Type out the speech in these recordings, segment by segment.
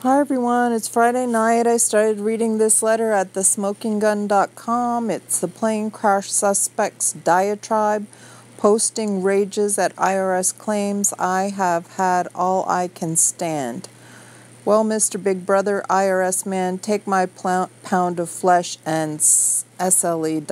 Hi everyone, it's Friday night. I started reading this letter at thesmokinggun.com. It's the plane crash suspect's diatribe, posting rages at IRS claims. I have had all I can stand. Well, Mr. Big Brother, IRS man, take my pound of flesh and SLE ...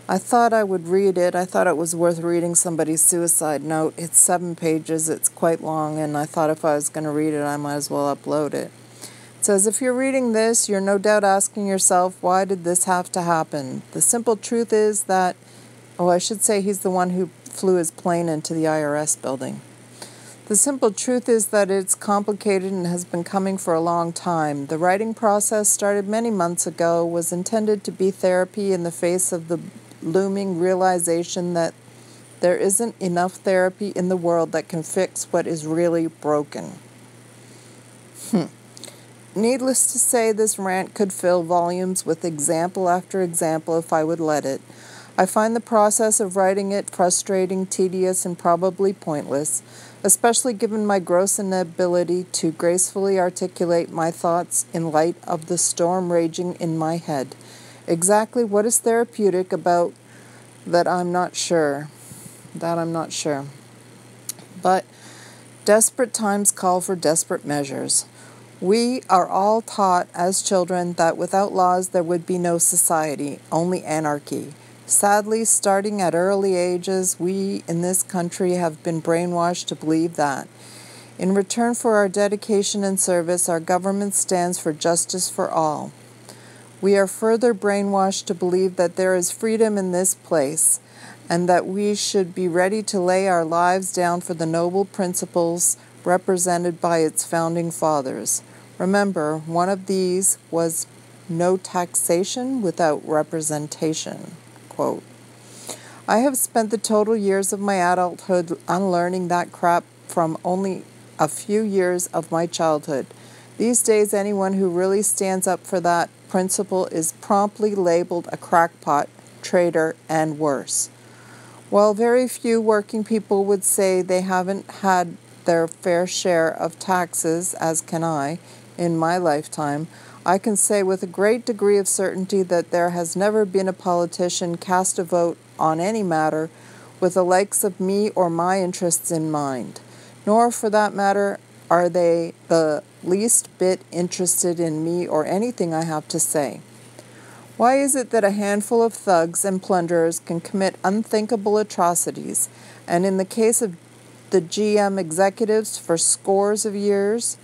I thought I would read it. I thought it was worth reading somebody's suicide note. It's 7 pages. It's quite long, and I thought if I was going to read it, I might as well upload it. It says, if you're reading this, you're no doubt asking yourself, why did this have to happen? The simple truth is that, I should say he's the one who flew his plane into the IRS building. The simple truth is that it's complicated and has been coming for a long time. The writing process started many months ago, was intended to be therapy in the face of the looming realization that there isn't enough therapy in the world that can fix what is really broken. Needless to say, this rant could fill volumes with example after example if I would let it. I find the process of writing it frustrating, tedious, and probably pointless, especially given my gross inability to gracefully articulate my thoughts in light of the storm raging in my head. Exactly what is therapeutic about that I'm not sure. But desperate times call for desperate measures. We are all taught as children that without laws there would be no society, only anarchy. Sadly, starting at early ages, we in this country have been brainwashed to believe that. In return for our dedication and service, our government stands for justice for all. We are further brainwashed to believe that there is freedom in this place, and that we should be ready to lay our lives down for the noble principles represented by its founding fathers. Remember, one of these was no taxation without representation. Quote, I have spent the total years of my adulthood unlearning that crap from only a few years of my childhood. These days, anyone who really stands up for that principle is promptly labeled a crackpot, traitor, and worse. While very few working people would say they haven't had their fair share of taxes, as can I, in my lifetime, I can say with a great degree of certainty that there has never been a politician cast a vote on any matter with the likes of me or my interests in mind, nor, for that matter, are they the least bit interested in me or anything I have to say. Why is it that a handful of thugs and plunderers can commit unthinkable atrocities, and in the case of the GM executives for scores of years,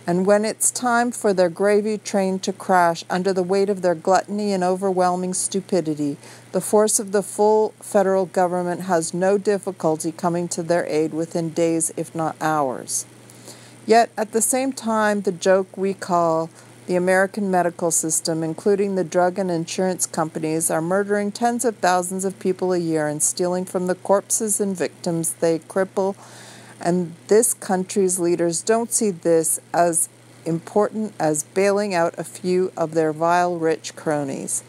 and when it's time for their gravy train to crash under the weight of their gluttony and overwhelming stupidity, the force of the full federal government has no difficulty coming to their aid within days, if not hours? Yet, at the same time, the joke we call the American medical system, including the drug and insurance companies, are murdering tens of thousands of people a year and stealing from the corpses and victims they cripple, and this country's leaders don't see this as important as bailing out a few of their vile rich cronies.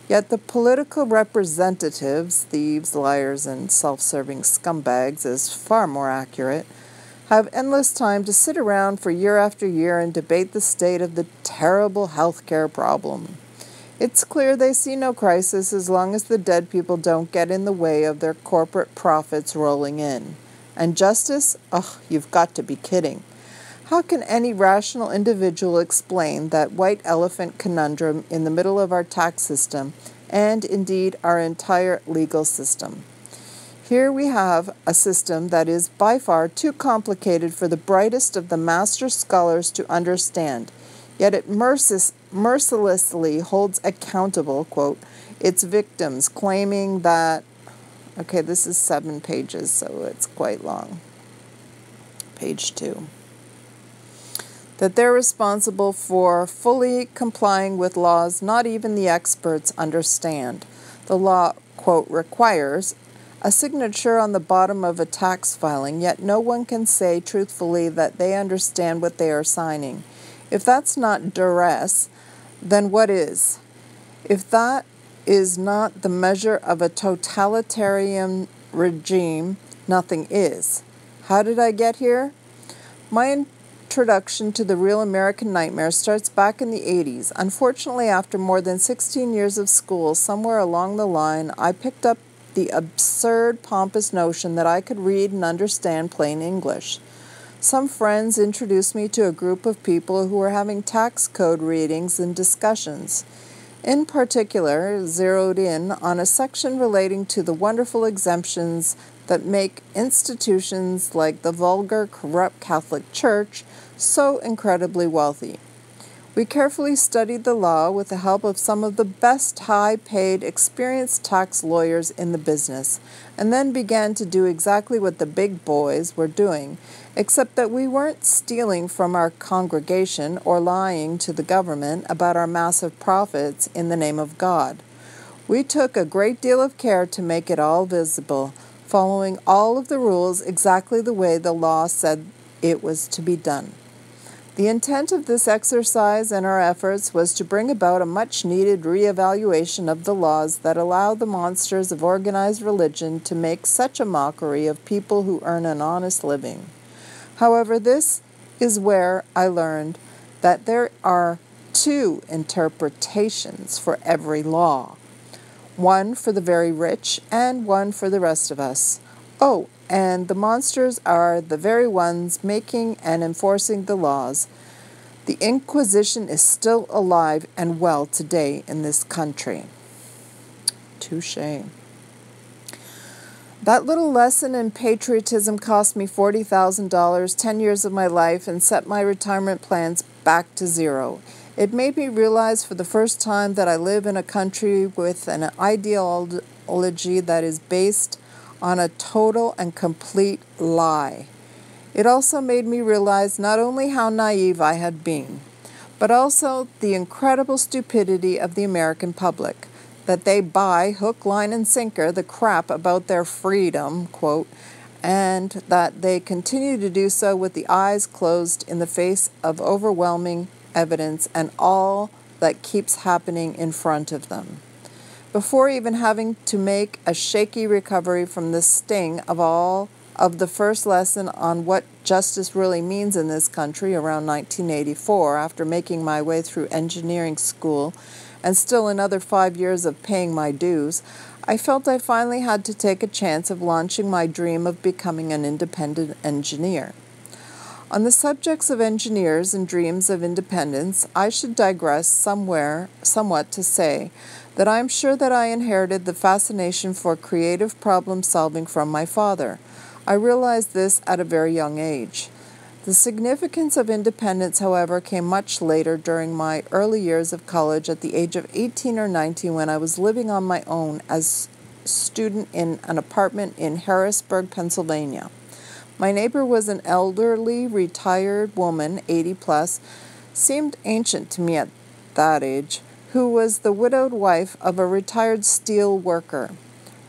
Yet the political representatives, thieves, liars, and self-serving scumbags is far more accurate, have endless time to sit around for year after year and debate the state of the terrible healthcare problem. It's clear they see no crisis as long as the dead people don't get in the way of their corporate profits rolling in. And justice? You've got to be kidding. How can any rational individual explain that white elephant conundrum in the middle of our tax system, and indeed our entire legal system? Here we have a system that is by far too complicated for the brightest of the master scholars to understand, yet it mercilessly holds accountable, quote, its victims, claiming that, this is 7 pages, so it's quite long. Page 2. That they're responsible for fully complying with laws not even the experts understand. The law, quote, requires a signature on the bottom of a tax filing, yet no one can say truthfully that they understand what they are signing. If that's not duress, then what is? If that is not the measure of a totalitarian regime, nothing is. How did I get here? My introduction to the real American nightmare starts back in the 80s. Unfortunately, after more than 16 years of school, somewhere along the line, I picked up the absurd, pompous notion that I could read and understand plain English. Some friends introduced me to a group of people who were having tax code readings and discussions. In particular, zeroed in on a section relating to the wonderful exemptions that make institutions like the vulgar, corrupt Catholic Church so incredibly wealthy. We carefully studied the law with the help of some of the best high-paid, experienced tax lawyers in the business, and then began to do exactly what the big boys were doing, except that we weren't stealing from our congregation or lying to the government about our massive profits in the name of God. We took a great deal of care to make it all visible, following all of the rules exactly the way the law said it was to be done. The intent of this exercise and our efforts was to bring about a much-needed reevaluation of the laws that allow the monsters of organized religion to make such a mockery of people who earn an honest living. However, this is where I learned that there are two interpretations for every law, one for the very rich and one for the rest of us. Oh, and the monsters are the very ones making and enforcing the laws. The Inquisition is still alive and well today in this country. Touché. That little lesson in patriotism cost me $40,000, 10 years of my life, and set my retirement plans back to zero. It made me realize for the first time that I live in a country with an ideology that is based on a total and complete lie. It also made me realize not only how naive I had been, but also the incredible stupidity of the American public, that they buy hook, line, and sinker the crap about their freedom, quote, and that they continue to do so with the eyes closed in the face of overwhelming evidence and all that keeps happening in front of them. Before even having to make a shaky recovery from the sting of all of the first lesson on what justice really means in this country around 1984, after making my way through engineering school and still another 5 years of paying my dues, I felt I finally had to take a chance of launching my dream of becoming an independent engineer. On the subjects of engineers and dreams of independence, I should digress somewhat to say that I am sure that I inherited the fascination for creative problem solving from my father. I realized this at a very young age. The significance of independence, however, came much later during my early years of college at the age of 18 or 19 when I was living on my own as a student in an apartment in Harrisburg, Pennsylvania. My neighbor was an elderly, retired woman, 80 plus, seemed ancient to me at that age, who was the widowed wife of a retired steel worker.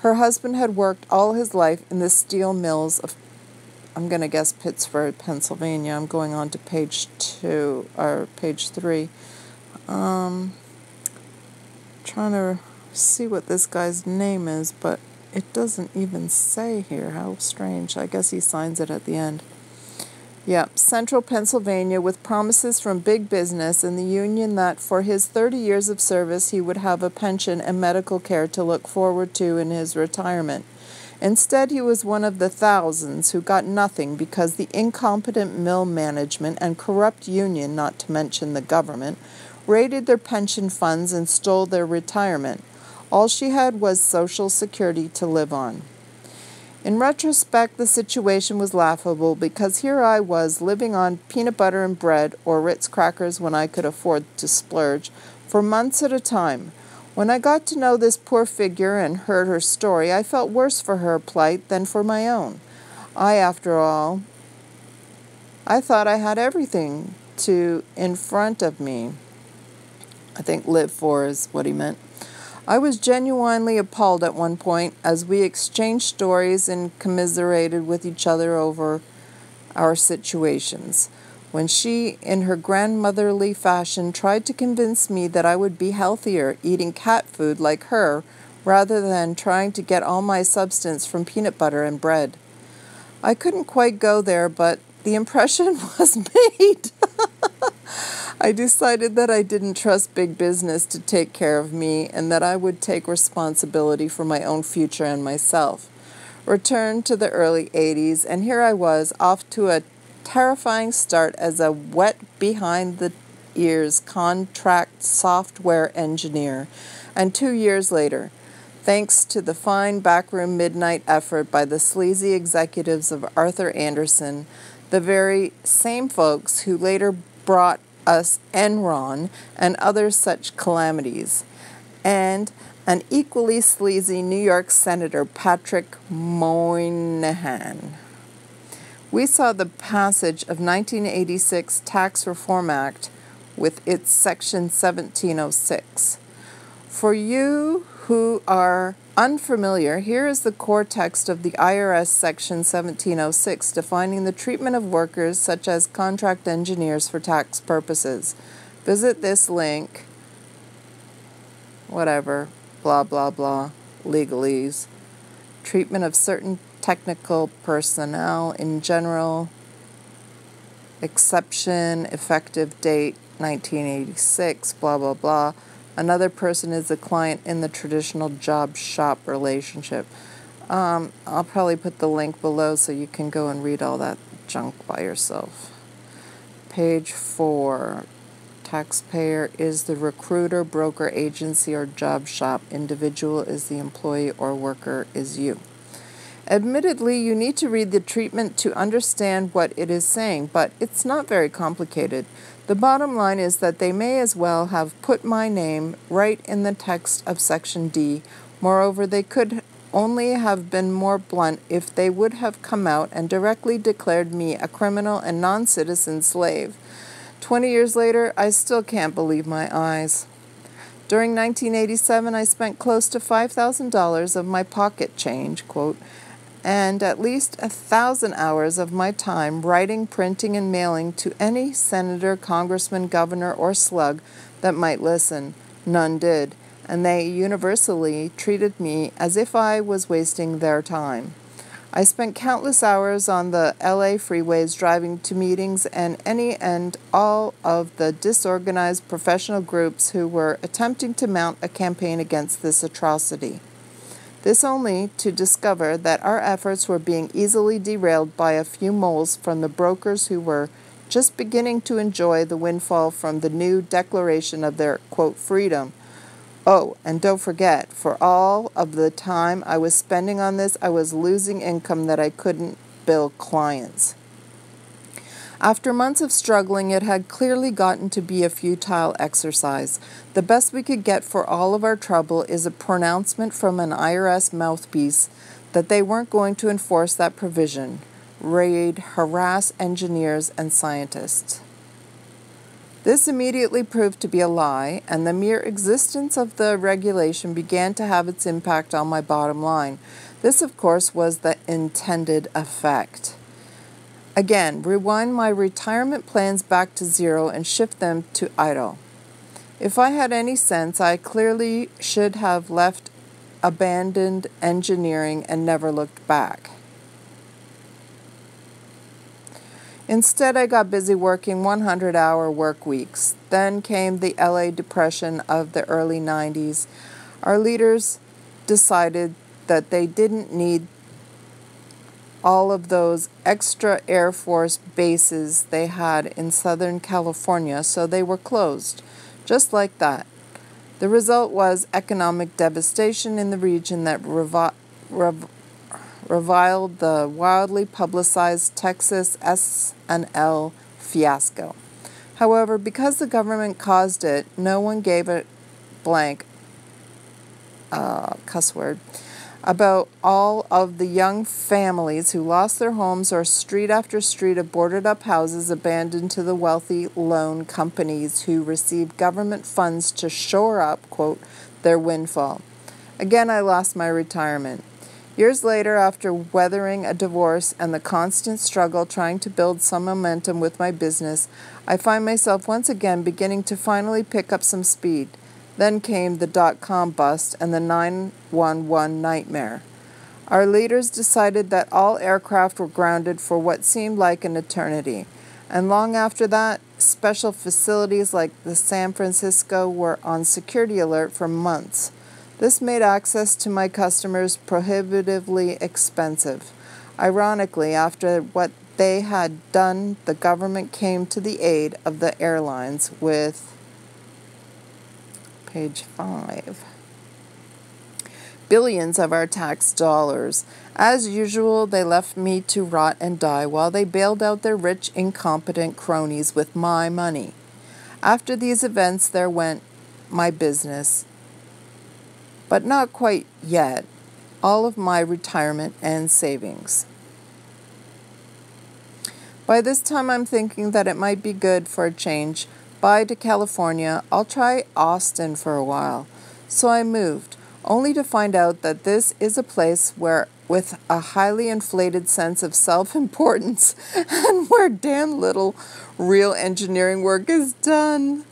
Her husband had worked all his life in the steel mills of, I'm going to guess, Pittsburgh, Pennsylvania. I'm going on to page 3. Trying to see what this guy's name is, but it doesn't even say here. How strange. I guess he signs it at the end. Yep, Central Pennsylvania, with promises from big business and the union that for his 30 years of service he would have a pension and medical care to look forward to in his retirement. Instead, he was one of the thousands who got nothing because the incompetent mill management and corrupt union, not to mention the government, raided their pension funds and stole their retirement. All she had was Social Security to live on. In retrospect, the situation was laughable because here I was living on peanut butter and bread or Ritz crackers when I could afford to splurge for months at a time. When I got to know this poor figure and heard her story, I felt worse for her plight than for my own. After all, I thought I had everything in front of me. I think live for is what he meant. I was genuinely appalled at one point as we exchanged stories and commiserated with each other over our situations, when she, in her grandmotherly fashion, tried to convince me that I would be healthier eating cat food like her rather than trying to get all my substance from peanut butter and bread. I couldn't quite go there, but the impression was made. I decided that I didn't trust big business to take care of me and that I would take responsibility for my own future and myself. Returned to the early 80s, and here I was, off to a terrifying start as a wet behind-the-ears contract software engineer. And 2 years later, thanks to the fine backroom midnight effort by the sleazy executives of Arthur Andersen, the very same folks who later brought us Enron and other such calamities, and an equally sleazy New York Senator, Patrick Moynihan, we saw the passage of 1986 Tax Reform Act with its Section 1706. For you who are unfamiliar, here is the core text of the IRS Section 1706 defining the treatment of workers such as contract engineers for tax purposes. Visit this link, whatever, blah, blah, blah, legalese. Treatment of certain technical personnel in general, exception, effective date 1986, blah, blah, blah. Another person is a client in the traditional job shop relationship. I'll probably put the link below so you can go and read all that junk by yourself. Page 4. Taxpayer is the recruiter, broker, agency, or job shop. Individual is the employee or worker is you. Admittedly, you need to read the treatment to understand what it is saying, but it's not very complicated. The bottom line is that they may as well have put my name right in the text of Section D. Moreover, they could only have been more blunt if they would have come out and directly declared me a criminal and non-citizen slave. 20 years later, I still can't believe my eyes. During 1987, I spent close to $5,000 of my pocket change, quote, and at least 1,000 hours of my time writing, printing, and mailing to any senator, congressman, governor, or slug that might listen. None did, and they universally treated me as if I was wasting their time. I spent countless hours on the LA freeways driving to meetings and any and all of the disorganized professional groups who were attempting to mount a campaign against this atrocity. This only to discover that our efforts were being easily derailed by a few moles from the brokers who were just beginning to enjoy the windfall from the new declaration of their, quote, freedom. Oh, and don't forget, for all of the time I was spending on this, I was losing income that I couldn't bill clients. After months of struggling, it had clearly gotten to be a futile exercise. The best we could get for all of our trouble is a pronouncement from an IRS mouthpiece that they weren't going to enforce that provision. Raid, harass engineers and scientists. This immediately proved to be a lie, and the mere existence of the regulation began to have its impact on my bottom line. This, of course, was the intended effect. Again, rewind my retirement plans back to zero and shift them to idle. If I had any sense, I clearly should have abandoned engineering and never looked back. Instead, I got busy working 100-hour work weeks. Then came the LA Depression of the early 90s. Our leaders decided that they didn't need all of those extra Air Force bases they had in Southern California, so they were closed, just like that. The result was economic devastation in the region that reviled the wildly publicized Texas S&L fiasco. However, because the government caused it, no one gave a blank, cuss word, about all of the young families who lost their homes or street after street of boarded-up houses abandoned to the wealthy loan companies who received government funds to shore up, quote, their windfall. Again, I lost my retirement. Years later, after weathering a divorce and the constant struggle trying to build some momentum with my business, I find myself once again beginning to finally pick up some speed. Then came the dot-com bust and the 911 nightmare. Our leaders decided that all aircraft were grounded for what seemed like an eternity. And long after that, special facilities like the San Francisco were on security alert for months. This made access to my customers prohibitively expensive. Ironically, after what they had done, the government came to the aid of the airlines with page 5. Billions of our tax dollars. As usual, they left me to rot and die while they bailed out their rich, incompetent cronies with my money. After these events, there went my business, but not quite yet, all of my retirement and savings. By this time, I'm thinking that it might be good for a change. Bye to California. I'll try Austin for a while. So I moved, only to find out that this is a place where, with a highly inflated sense of self-importance, and where damn little real engineering work is done.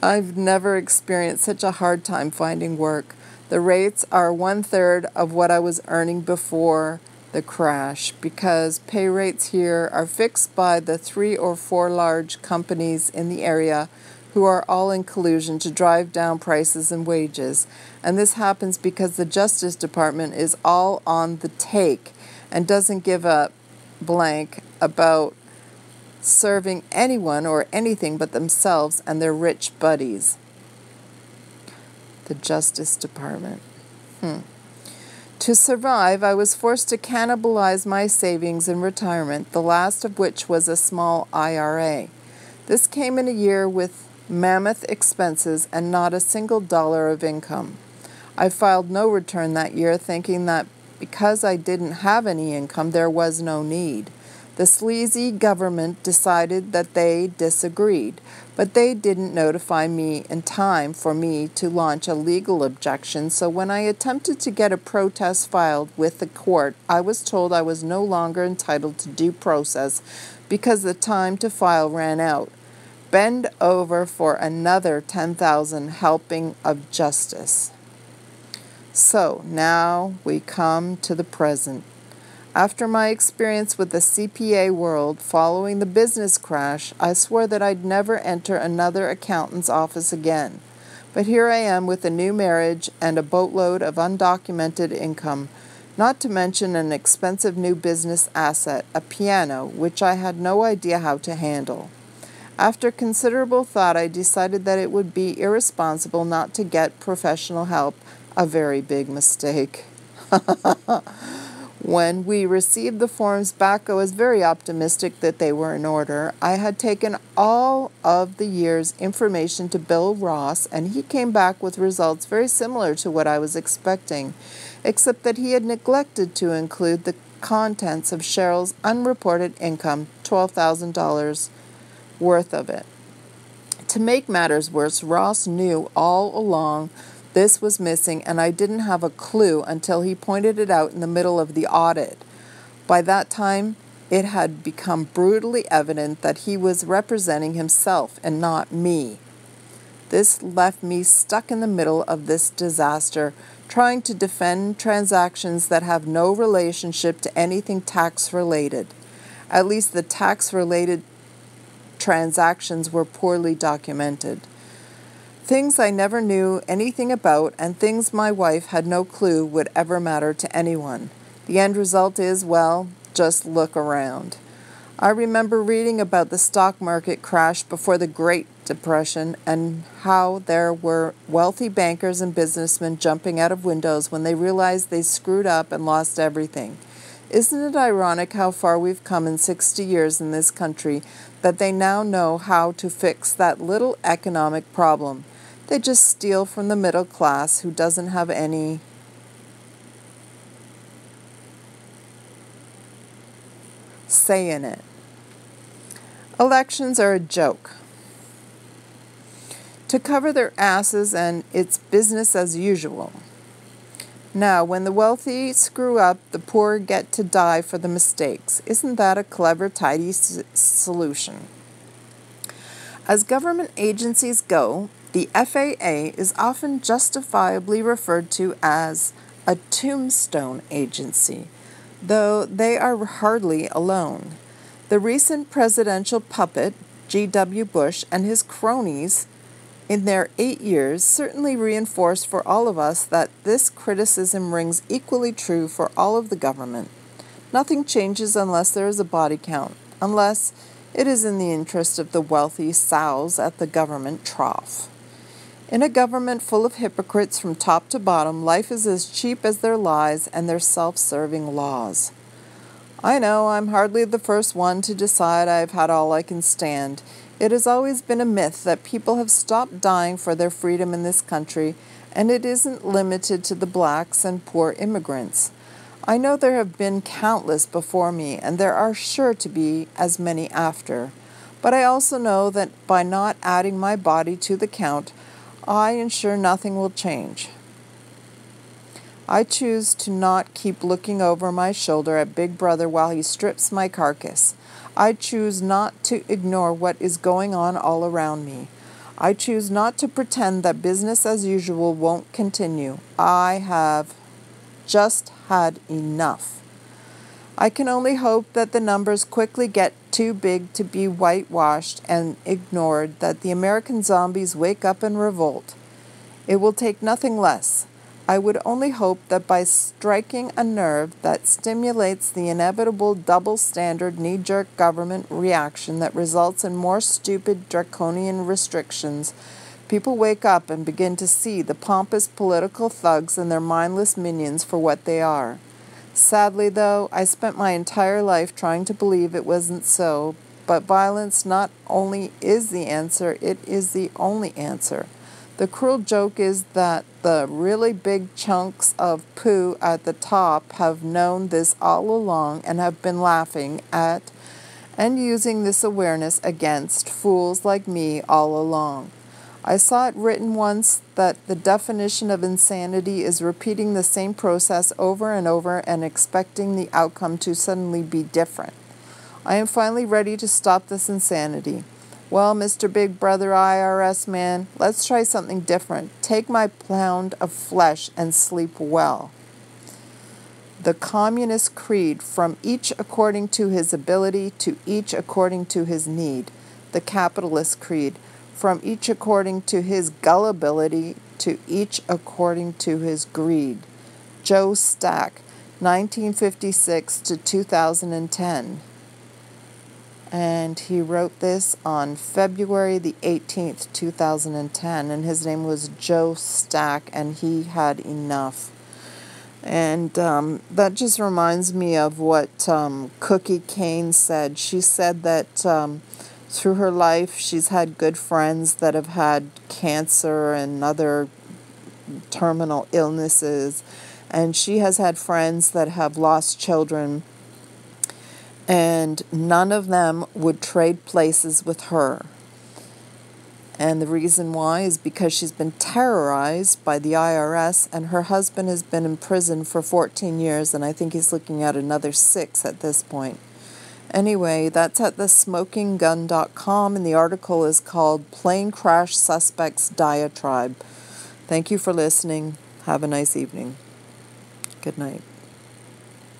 I've never experienced such a hard time finding work. The rates are 1/3 of what I was earning before the crash, because pay rates here are fixed by the 3 or 4 large companies in the area who are all in collusion to drive down prices and wages. And this happens because the Justice Department is all on the take and doesn't give a blank about serving anyone or anything but themselves and their rich buddies. The Justice Department. To survive, I was forced to cannibalize my savings in retirement, the last of which was a small IRA. This came in a year with mammoth expenses and not a single dollar of income. I filed no return that year, thinking that because I didn't have any income, there was no need. The sleazy government decided that they disagreed, but they didn't notify me in time for me to launch a legal objection, so when I attempted to get a protest filed with the court, I was told I was no longer entitled to due process because the time to file ran out. Bend over for another 10,000 helping of justice. So now we come to the present. After my experience with the CPA world following the business crash, I swore that I'd never enter another accountant's office again. But here I am with a new marriage and a boatload of undocumented income, not to mention an expensive new business asset, a piano, which I had no idea how to handle. After considerable thought, I decided that it would be irresponsible not to get professional help, a very big mistake. When we received the forms back, I was very optimistic that they were in order. I had taken all of the year's information to Bill Ross, and he came back with results very similar to what I was expecting, except that he had neglected to include the contents of Cheryl's unreported income, $12,000 worth of it. To make matters worse, Ross knew all along this was missing, and I didn't have a clue until he pointed it out in the middle of the audit. By that time, it had become brutally evident that he was representing himself and not me. This left me stuck in the middle of this disaster, trying to defend transactions that have no relationship to anything tax-related. At least the tax-related transactions were poorly documented. Things I never knew anything about, and things my wife had no clue would ever matter to anyone. The end result is, well, just look around. I remember reading about the stock market crash before the Great Depression and how there were wealthy bankers and businessmen jumping out of windows when they realized they screwed up and lost everything. Isn't it ironic how far we've come in 60 years in this country that they now know how to fix that little economic problem? They just steal from the middle class who doesn't have any say in it. Elections are a joke. To cover their asses, and it's business as usual. Now, when the wealthy screw up, the poor get to die for the mistakes. Isn't that a clever, tidy solution? As government agencies go, the FAA is often justifiably referred to as a tombstone agency, though they are hardly alone. The recent presidential puppet, G.W. Bush, and his cronies in their 8 years certainly reinforced for all of us that this criticism rings equally true for all of the government. Nothing changes unless there is a body count, unless it is in the interest of the wealthy sows at the government trough. In a government full of hypocrites from top to bottom, life is as cheap as their lies and their self-serving laws. I know I'm hardly the first one to decide I've had all I can stand. It has always been a myth that people have stopped dying for their freedom in this country, and it isn't limited to the blacks and poor immigrants. I know there have been countless before me, and there are sure to be as many after. But I also know that by not adding my body to the count, I ensure nothing will change. I choose to not keep looking over my shoulder at Big Brother while he strips my carcass. I choose not to ignore what is going on all around me. I choose not to pretend that business as usual won't continue. I have just had enough. I can only hope that the numbers quickly get too big to be whitewashed and ignored, that the American zombies wake up and revolt. It will take nothing less. I would only hope that by striking a nerve that stimulates the inevitable double-standard knee-jerk government reaction that results in more stupid draconian restrictions, people wake up and begin to see the pompous political thugs and their mindless minions for what they are. Sadly, though, I spent my entire life trying to believe it wasn't so, but violence not only is the answer, it is the only answer. The cruel joke is that the really big chunks of poo at the top have known this all along and have been laughing at and using this awareness against fools like me all along. I saw it written once that the definition of insanity is repeating the same process over and over and expecting the outcome to suddenly be different. I am finally ready to stop this insanity. Well, Mr. Big Brother IRS man, let's try something different. Take my pound of flesh and sleep well. The Communist Creed, from each according to his ability, to each according to his need. The Capitalist Creed, from each according to his gullibility, to each according to his greed. Joe Stack, 1956 to 2010. And he wrote this on February the 18th, 2010, and his name was Joe Stack, and he had enough. And that just reminds me of what Cookie Kane said. She said that through her life she's had good friends that have had cancer and other terminal illnesses, and she has had friends that have lost children, and none of them would trade places with her. And the reason why is because she's been terrorized by the IRS, and her husband has been in prison for 14 years, and I think he's looking at another 6 at this point. Anyway, that's at thesmokinggun.com, and the article is called Plane Crash Suspects Diatribe. Thank you for listening. Have a nice evening. Good night.